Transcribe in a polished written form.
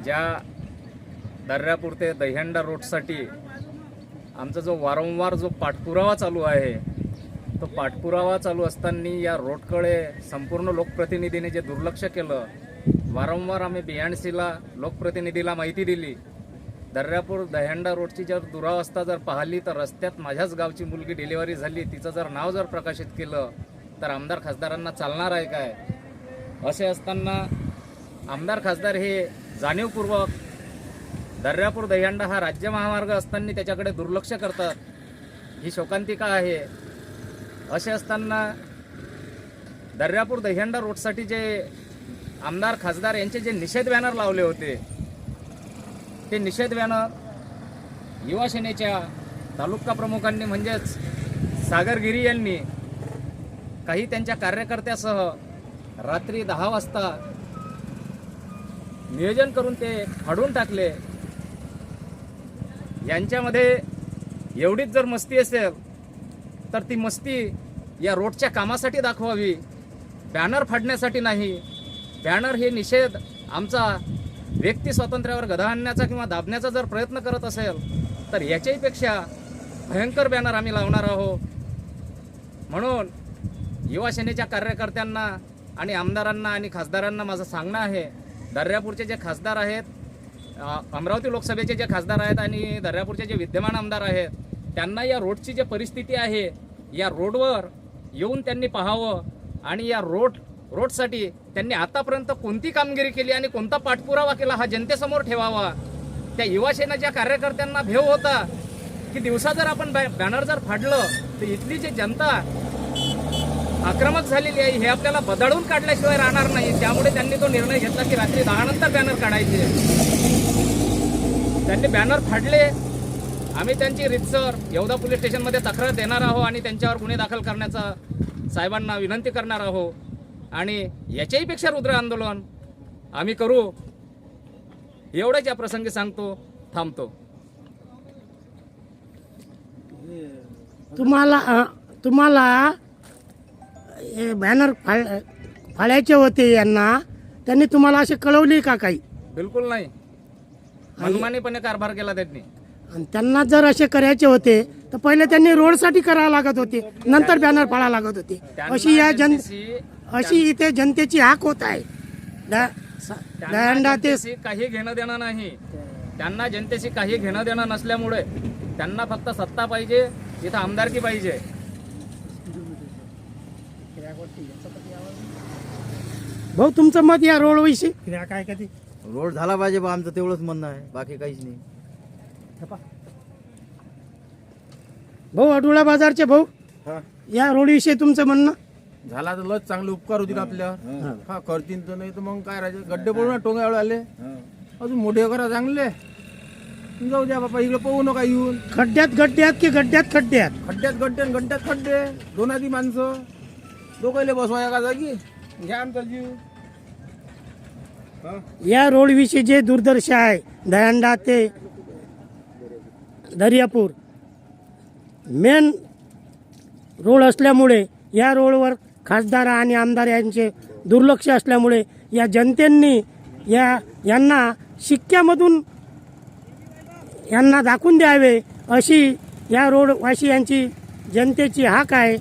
ज्या दर्यापूर ते दहिहंडा रोडसाठी आमचा जो वारंवार जो पाठपुरावा चालू आहे, तो पाठपुरावा चालू असताना या रोडकडे संपूर्ण लोकप्रतिनिधीने जे दुर्लक्ष केलं, वारंवार आम्ही BNCला लोकप्रतिनिधीला माहिती दिली. दर्यापूर दहिहंडा रोडची जर दुरावस्था जर पाहिली तर रस्त्यात माझ्याच गावची मुलगी डिलिव्हरी झाली, तिचं जर नाव जर प्रकाशित केलं तर आमदार खासदारांना चालणार आहे काय? असे असताना आमदार खासदार हे जाणीवपूर्वक दर्यापूर दहिहंडा हा राज्य महामार्ग असताना त्याच्याकडे दुर्लक्ष करतात. ही शोकांतिका आहे. असे असताना दर्यापूर दहिहंडा रोडसाठी जे आमदार खासदार यांचे जे निषेध बॅनर लावले होते, ते निषेध बॅनर युवा सेनेच्या तालुका प्रमुखांनी म्हणजेच सागर गिरी यांनी काही त्यांच्या कार्यकर्त्यासह रात्री 10 वाजता नियोजन करून ते फाडून टाकले. यांच्यामध्ये एवढीच जर मस्ती असेल तर ती मस्ती या रोडच्या कामासाठी दाखवावी, बॅनर फाडण्यासाठी नाही. बॅनर हे निषेध आमचा व्यक्ती स्वातंत्र्यावर गदा आणण्याचा किंवा दाबण्याचा जर प्रयत्न करत असेल तर याच्याही पेक्षा भयंकर बॅनर आम्ही लावणार आहोत. म्हणून युवा सेनेच्या कार्यकर्त्यांना आणि आमदारांना आणि खासदारांना माझं सांगणं आहे, दर्यापूरचे जे खासदार आहेत, अमरावती लोकसभेचे जे खासदार आहेत आणि दर्यापूरचे जे विद्यमान आमदार आहेत, त्यांना या रोडची जी परिस्थिती आहे, या रोडवर येऊन त्यांनी पाहावं आणि या रोडसाठी त्यांनी आतापर्यंत कोणती कामगिरी केली आणि कोणता पाठपुरावा केला हा जनतेसमोर ठेवावा. त्या युवा सेनेच्या कार्यकर्त्यांना भेव होता की दिवसा जर आपण बॅनर जर फाडलं तर इथली जी जनता आक्रमक झालेली आहे हे आपल्याला बदलून काढल्याशिवाय राहणार नाही. त्यामुळे त्यांनी तो निर्णय घेतला की रात्री 10 नंतर बॅनर काढायचे. त्यांनी बॅनर फाडले. आम्ही त्यांची रितसर येवदा पोलीस स्टेशनमध्ये तक्रार देणार आहोत आणि त्यांच्यावर गुन्हे दाखल करण्याचा साहेबांना विनंती करणार आहोत आणि याच्याही पेक्षा रुद्र आंदोलन आम्ही करू. एवढंच या प्रसंगी सांगतो, थांबतो. तुम्हाला बॅनर फाडायचे होते यांना, त्यांनी तुम्हाला असे कळवले का काही? बिलकुल नाही. मनमानीपणे कारभार केला त्यांनी. आणि त्यांना जर असे करायचे होते तर पहिले त्यांनी रोडसाठी करावं लागत होते, नंतर बॅनर फाडा लागत होते. अशी इथे जनतेची हाक होत आहे. दहिहंडा ते काही घेणं देणं नाही. त्यांना जनतेशी काही घेणं देणं नसल्यामुळे त्यांना फक्त सत्ता पाहिजे, इथं आमदारकी पाहिजे. भाऊ, तुमचं मत या रोड विषयी काय कधी रोड झाला पाहिजे बा, आमचं तेवढंच म्हणणं आहे, बाकी काहीच नाही. भाऊ, अडुळा बाजारचे भाऊ, या रोड विषयी तुमचं म्हणणं? झाला तर लस चांगले उपकार होतील आपल्यावर. हा करतील तर, नाही तर मग काय राहायचं. गड्डे पडून टोंगा आले, अजून मोठे करा चांगले. जाऊ द्या बापा, इकडे पाहू नका येऊन. खड्ड्यात गड्ड्यात की गड्ड्यात खड्ड्यात? खड्ड्यात गड्डे आणि गड्ड्यात खड्डे, दोन आधी माणसं दोघायले बसवा एका जागी. घ्या आमचा जीव. या रोड विषयी जे दुर्दर्श आहे, दहिहंडा ते दर्यापूर मेन रोड असल्यामुळे या रोडवर खासदार आणि आमदार यांचे दुर्लक्ष असल्यामुळे या जनतेंनी यांना शिक्क्यामधून यांना दाखवून द्यावे अशी या रोडवासी यांची जनतेची हाक आहे.